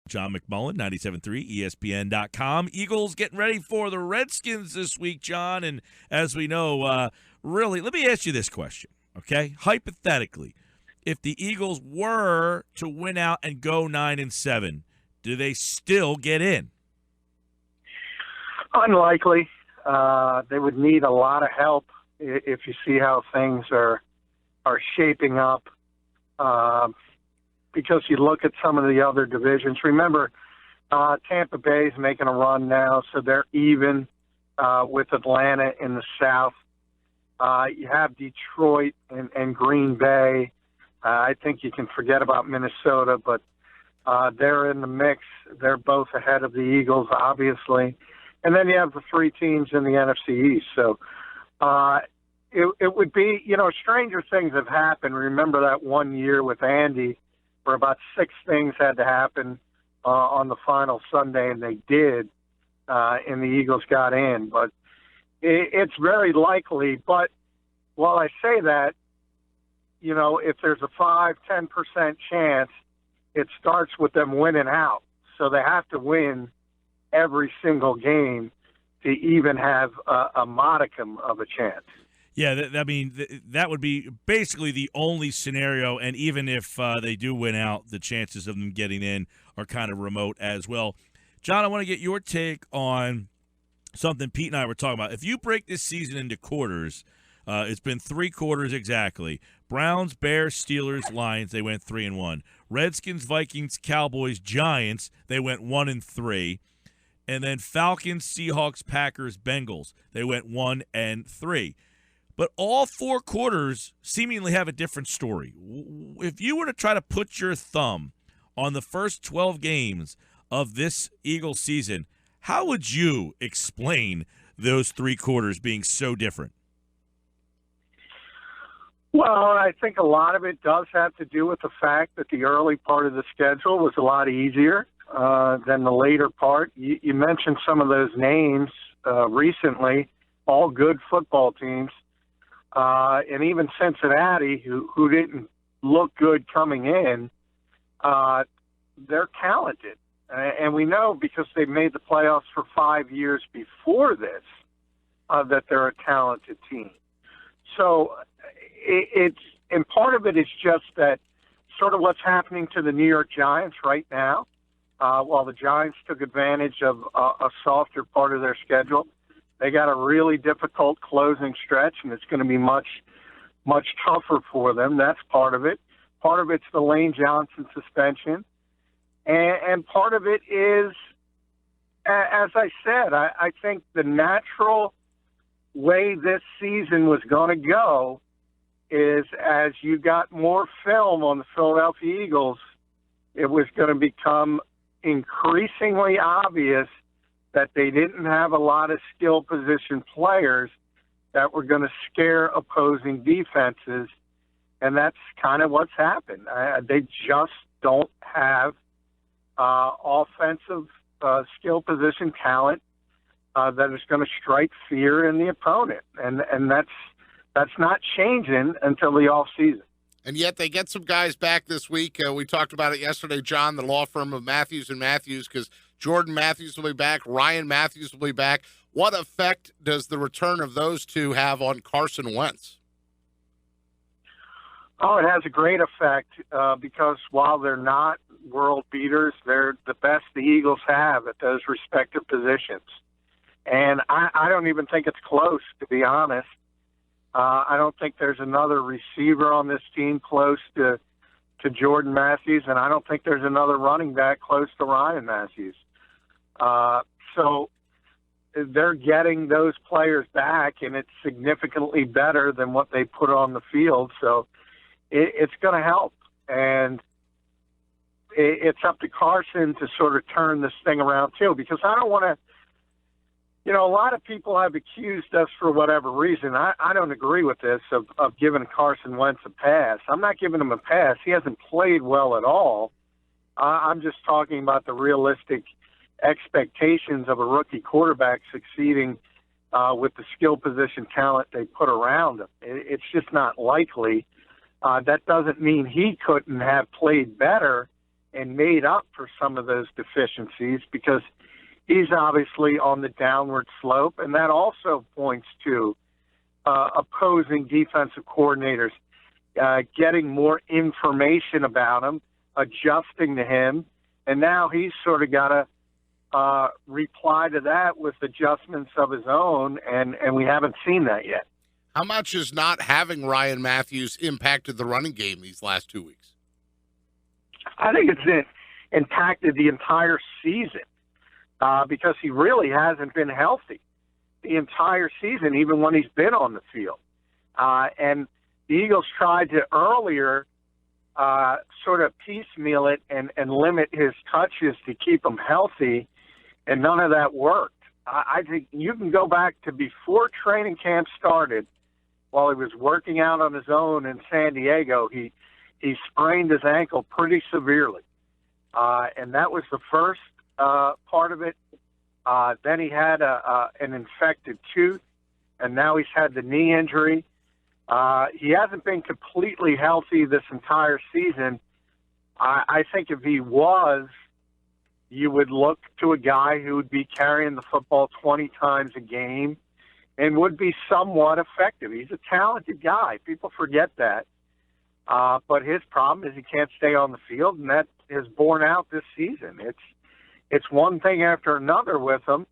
John McMullen, 97.3 ESPN.com. Eagles getting ready for the Redskins this week, John. And as we know, really, let me ask you this question, okay? Hypothetically, if the Eagles were to win out and go 9-7, do they still get in? Unlikely. They would need a lot of help if you see how things are shaping up. Because you look at some of the other divisions. Remember, Tampa Bay is making a run now, so they're even with Atlanta in the South. You have Detroit and Green Bay. I think you can forget about Minnesota, but they're in the mix. They're both ahead of the Eagles, obviously. And then you have the three teams in the NFC East. So it would be, stranger things have happened. Remember that one year with Andy, where about 6 things had to happen on the final Sunday, and they did, and the Eagles got in. But it's very likely. But while I say that, if there's a 5-10% chance, it starts with them winning out. So they have to win every single game to even have a modicum of a chance. Yeah, that would be basically the only scenario, and even if they do win out, the chances of them getting in are kind of remote as well. John, I want to get your take on something Pete and I were talking about. If you break this season into quarters, it's been 3 quarters exactly. Browns, Bears, Steelers, Lions, they went 3-1. Redskins, Vikings, Cowboys, Giants, they went 1-3. And then Falcons, Seahawks, Packers, Bengals, they went 1-3. But all 4 quarters seemingly have a different story. If you were to try to put your thumb on the first 12 games of this Eagles season, how would you explain those 3 quarters being so different? Well, I think a lot of it does have to do with the fact that the early part of the schedule was a lot easier than the later part. You mentioned some of those names recently, all good football teams. And even Cincinnati, who didn't look good coming in, they're talented. And we know because they've made the playoffs for 5 years before this that they're a talented team. So and part of it is just that sort of what's happening to the New York Giants right now. While the Giants took advantage of a softer part of their schedule, they got a really difficult closing stretch, and it's going to be much, much tougher for them. That's part of it. Part of it's the Lane Johnson suspension. And part of it is, as I said, I think the natural way this season was going to go is as you got more film on the Philadelphia Eagles, it was going to become increasingly obvious that they didn't have a lot of skill position players that were going to scare opposing defenses, and that's kind of what's happened. They just don't have offensive skill position talent that is going to strike fear in the opponent, and that's not changing until the offseason. And yet they get some guys back this week. We talked about it yesterday, John, the law firm of Mathews and Mathews, because Jordan Mathews will be back. Ryan Mathews will be back. What effect does the return of those two have on Carson Wentz? Oh, it has a great effect because while they're not world beaters, they're the best the Eagles have at those respective positions. And I don't even think it's close, to be honest. I don't think there's another receiver on this team close to Jordan Mathews, and I don't think there's another running back close to Ryan Mathews. So they're getting those players back, and it's significantly better than what they put on the field. So it's going to help. And it's up to Carson to sort of turn this thing around, too, because I don't want to – a lot of people have accused us for whatever reason. I don't agree with this of giving Carson Wentz a pass. I'm not giving him a pass. He hasn't played well at all. I'm just talking about the realistic expectations of a rookie quarterback succeeding with the skill position talent they put around him. It's just not likely. That doesn't mean he couldn't have played better and made up for some of those deficiencies because he's obviously on the downward slope, and that also points to opposing defensive coordinators getting more information about him, adjusting to him, and now he's sort of got to reply to that with adjustments of his own, and we haven't seen that yet. How much has not having Ryan Mathews impacted the running game these last 2 weeks? I think it's impacted the entire season because he really hasn't been healthy the entire season, even when he's been on the field. And the Eagles tried to earlier sort of piecemeal it and limit his touches to keep him healthy, and none of that worked. I think you can go back to before training camp started, while he was working out on his own in San Diego, he sprained his ankle pretty severely. And that was the first part of it. Then he had an infected tooth, and now he's had the knee injury. He hasn't been completely healthy this entire season. I think if he was, you would look to a guy who would be carrying the football 20 times a game and would be somewhat effective. He's a talented guy. People forget that. But his problem is he can't stay on the field, and that is borne out this season. It's one thing after another with him,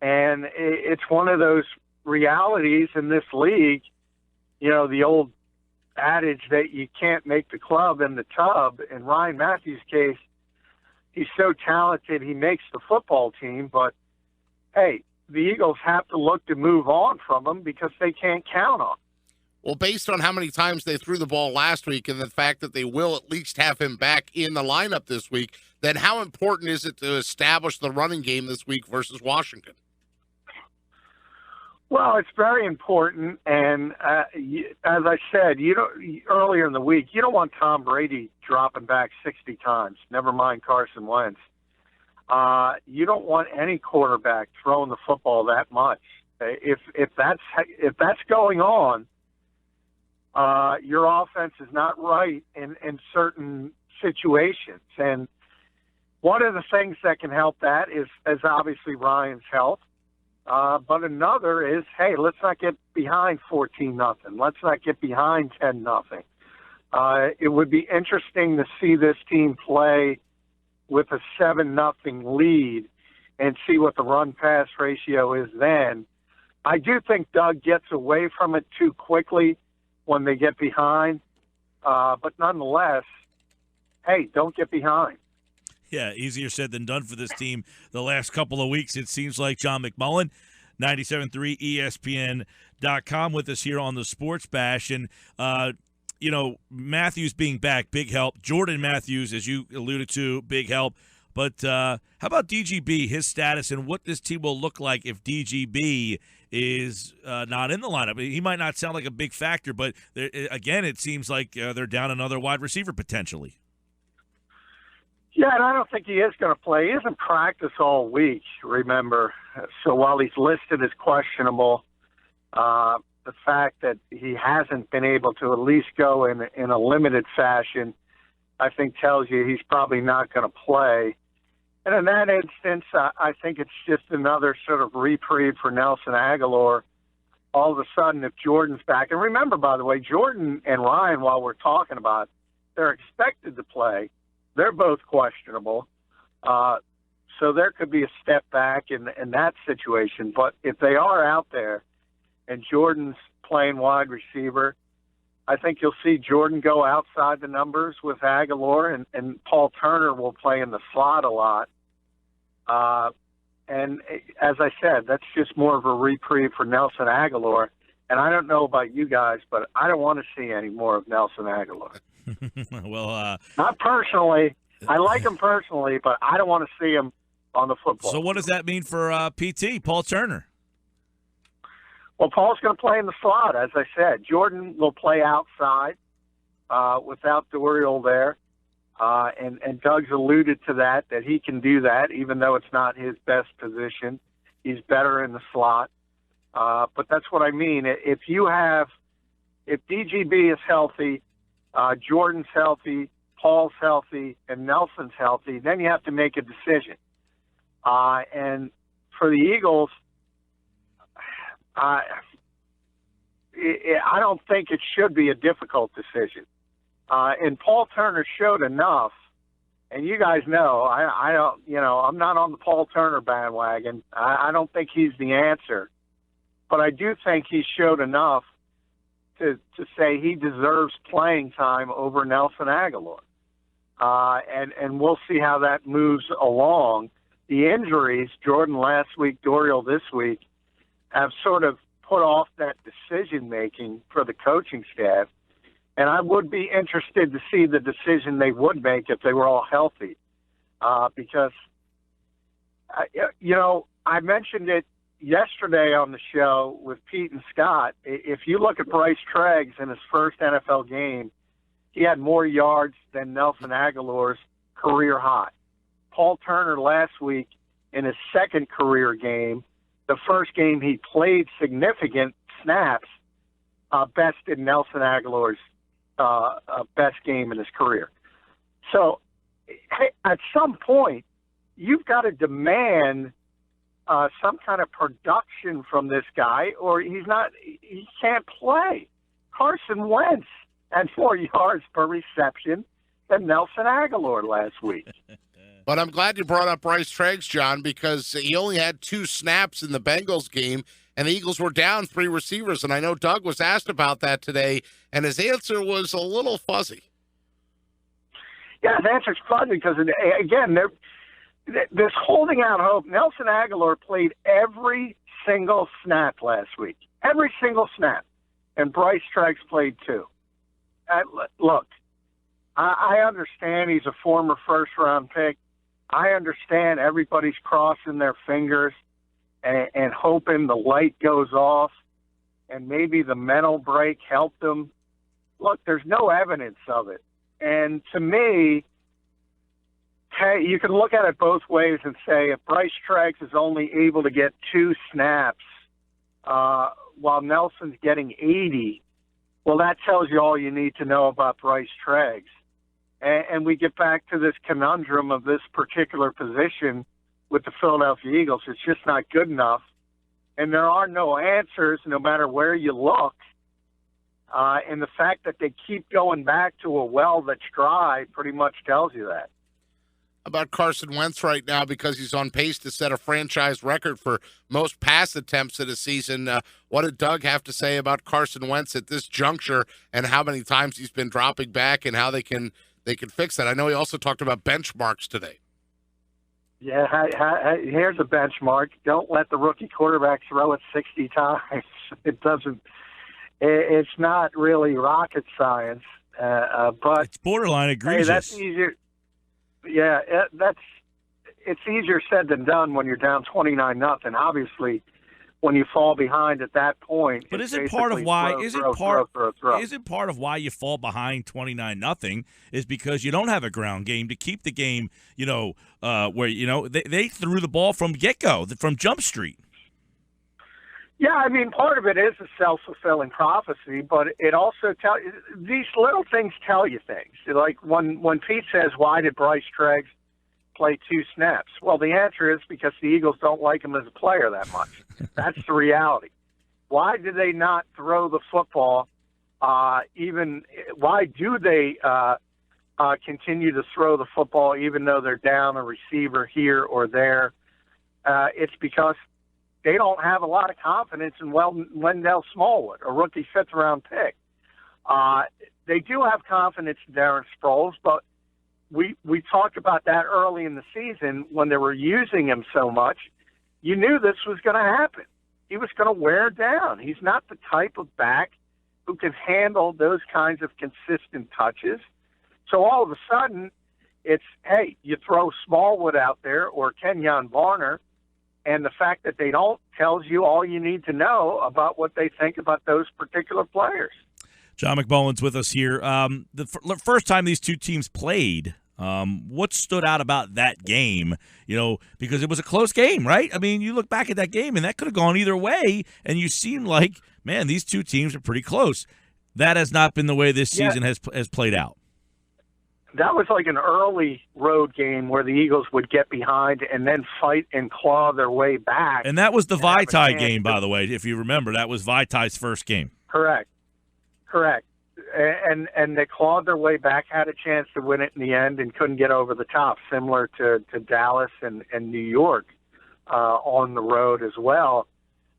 and it's one of those realities in this league. You know, the old adage that you can't make the club in the tub. In Ryan Mathews' case, he's so talented he makes the football team, but, hey, the Eagles have to look to move on from him because they can't count on him. Well, based on how many times they threw the ball last week and the fact that they will at least have him back in the lineup this week, then how important is it to establish the running game this week versus Washington? Well, it's very important, and as I said, earlier in the week, you don't want Tom Brady dropping back 60 times, never mind Carson Wentz. You don't want any quarterback throwing the football that much. If that's going on, your offense is not right in certain situations. And one of the things that can help that is obviously Ryan's health. But another is, hey, let's not get behind 14-0. Let's not get behind 10-0. It would be interesting to see this team play with a 7-0 lead and see what the run-pass ratio is then. I do think Doug gets away from it too quickly when they get behind. But nonetheless, hey, don't get behind. Yeah, easier said than done for this team the last couple of weeks, it seems like. John McMullen, 97.3 ESPN.com with us here on the Sports Bash. And, Mathews being back, big help. Jordan Mathews, as you alluded to, big help. But how about DGB, his status, and what this team will look like if DGB is not in the lineup? He might not sound like a big factor, but again, it seems like they're down another wide receiver potentially. Yeah, and I don't think he is going to play. He hasn't practiced all week, remember. So while he's listed as questionable, the fact that he hasn't been able to at least go in a limited fashion, I think tells you he's probably not going to play. And in that instance, I think it's just another sort of reprieve for Nelson Aguilar. All of a sudden, if Jordan's back, and remember, by the way, Jordan and Ryan, while we're talking about, they're expected to play. They're both questionable. So there could be a step back in that situation. But if they are out there and Jordan's playing wide receiver, I think you'll see Jordan go outside the numbers with Aguilar, and Paul Turner will play in the slot a lot. And as I said, that's just more of a reprieve for Nelson Aguilar. And I don't know about you guys, but I don't want to see any more of Nelson Aguilar. Well, not personally. I like him personally, but I don't want to see him on the football. So what does that mean for PT, Paul Turner? Well, Paul's going to play in the slot, as I said. Jordan will play outside without Dorial there. And Doug's alluded to that he can do that, even though it's not his best position. He's better in the slot. But that's what I mean. If DGB is healthy, Jordan's healthy, Paul's healthy, and Nelson's healthy, then you have to make a decision. And for the Eagles, I don't think it should be a difficult decision. And Paul Turner showed enough, and you guys know, I don't, I'm not on the Paul Turner bandwagon. I don't think he's the answer, but I do think he showed enough to say he deserves playing time over Nelson Aguilar. And we'll see how that moves along. The injuries, Jordan last week, Dorial this week, have sort of put off that decision-making for the coaching staff. And I would be interested to see the decision they would make if they were all healthy. Because, I mentioned it yesterday on the show with Pete and Scott. If you look at Bryce Treggs in his first NFL game, he had more yards than Nelson Aguilar's career high. Paul Turner last week in his second career game, the first game he played significant snaps, bested Nelson Aguilar's best game in his career. So at some point, you've got to demand some kind of production from this guy, or he can't play. Carson Wentz had 4 yards per reception than Nelson Aguilar last week. But I'm glad you brought up Bryce Treggs, John, because he only had 2 snaps in the Bengals game, and the Eagles were down 3 receivers. And I know Doug was asked about that today, and his answer was a little fuzzy. Yeah, his answer's fuzzy because, again, this holding out hope. Nelson Aguilar played every single snap last week. Every single snap. And Bryce Treggs played 2. Look, I understand he's a former first-round pick. I understand everybody's crossing their fingers and hoping the light goes off and maybe the mental break helped him. Look, there's no evidence of it. And to me, hey, you can look at it both ways and say if Bryce Treggs is only able to get 2 snaps while Nelson's getting 80, well, that tells you all you need to know about Bryce Treggs. And we get back to this conundrum of this particular position with the Philadelphia Eagles. It's just not good enough. And there are no answers no matter where you look. And the fact that they keep going back to a well that's dry pretty much tells you that. About Carson Wentz right now, because he's on pace to set a franchise record for most pass attempts in a season. What did Doug have to say about Carson Wentz at this juncture and how many times he's been dropping back and how they can fix that? I know he also talked about benchmarks today. Yeah, here's a benchmark. Don't let the rookie quarterback throw it 60 times. It's not really rocket science, but it's borderline egregious. Hey, that's easier. Yeah, it's easier said than done when you're down 29-0. Obviously, when you fall behind at that point, but isn't part of why you fall behind 29-0 is because you don't have a ground game to keep the game, where they threw the ball from get-go, from Jump Street. Yeah, I mean, part of it is a self-fulfilling prophecy, but it also these little things tell you things. Like when Pete says, why did Bryce Treggs play 2 snaps? Well, the answer is because the Eagles don't like him as a player that much. That's the reality. Why do they not throw the football? Why do they continue to throw the football even though they're down a receiver here or there? It's because they don't have a lot of confidence in Wendell Smallwood, a rookie 5th-round pick. They do have confidence in Darren Sproles, but we talked about that early in the season when they were using him so much. You knew this was going to happen. He was going to wear down. He's not the type of back who can handle those kinds of consistent touches. So all of a sudden, it's, hey, you throw Smallwood out there or Kenyon Barner, and the fact that they don't tells you all you need to know about what they think about those particular players. John McMullen's with us here. The first time these two teams played, what stood out about that game? Because it was a close game, right? I mean, you look back at that game, and that could have gone either way, and you seem like, man, these two teams are pretty close. That has not been the way this season has played out. that was like an early road game where the Eagles would get behind and then fight and claw their way back. And that was the and have a Vitae chance game, to- by the way, if you remember. That was Vitae's first game. Correct. And they clawed their way back, had a chance to win it in the end, and couldn't get over the top, similar to Dallas and New York on the road as well.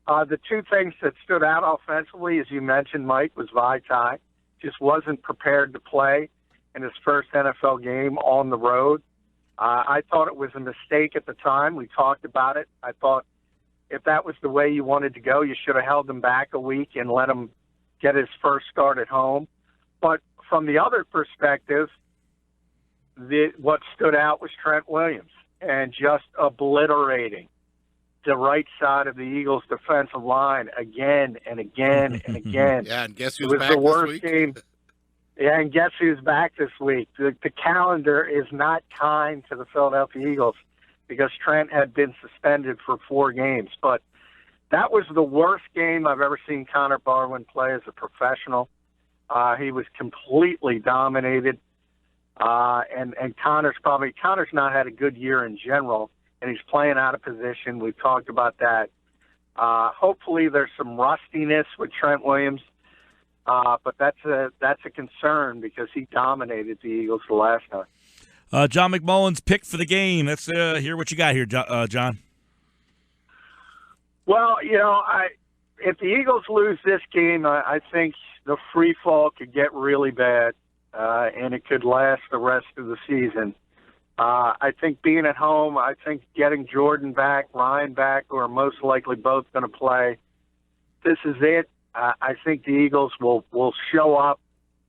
The two things that stood out offensively, as you mentioned, Mike, was Vitae. Just wasn't prepared to play in his first NFL game on the road. I thought it was a mistake at the time. We talked about it. I thought if that was the way you wanted to go, you should have held him back a week and let him get his first start at home. But from the other perspective, what stood out was Trent Williams and just obliterating the right side of the Eagles' defensive line again and again and again. Yeah, and guess It who's was back the this worst week? game. Yeah, and guess who's back this week? The calendar is not kind to the Philadelphia Eagles because Trent had been suspended for 4 games. But that was the worst game I've ever seen Connor Barwin play as a professional. He was completely dominated. And Connor's not had a good year in general, and he's playing out of position. We've talked about that. Hopefully there's some rustiness with Trent Williams, but that's a concern because he dominated the Eagles the last time. John McMullen's pick for the game. Let's hear what you got here, John. Well, if the Eagles lose this game, I think the free fall could get really bad, and it could last the rest of the season. I think being at home, I think getting Jordan back, Ryan back, who are most likely both going to play, this is it. I think the Eagles will show up.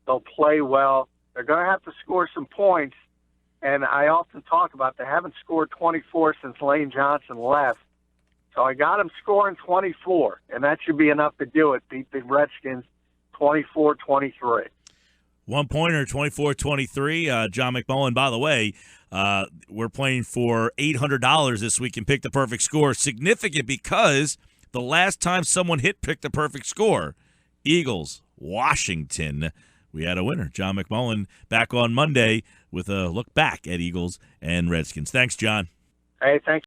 They'll play well. They're going to have to score some points, and I often talk about they haven't scored 24 since Lane Johnson left. So I got him scoring 24, and that should be enough to do it. Beat the Redskins 24-23. 1-pointer, 24-23. John McMullen, by the way, we're playing for $800 this week and Pick the Perfect Score. Significant because the last time someone hit Pick the Perfect Score, Eagles, Washington, we had a winner. John McMullen back on Monday with a look back at Eagles and Redskins. Thanks, John. Hey, thanks.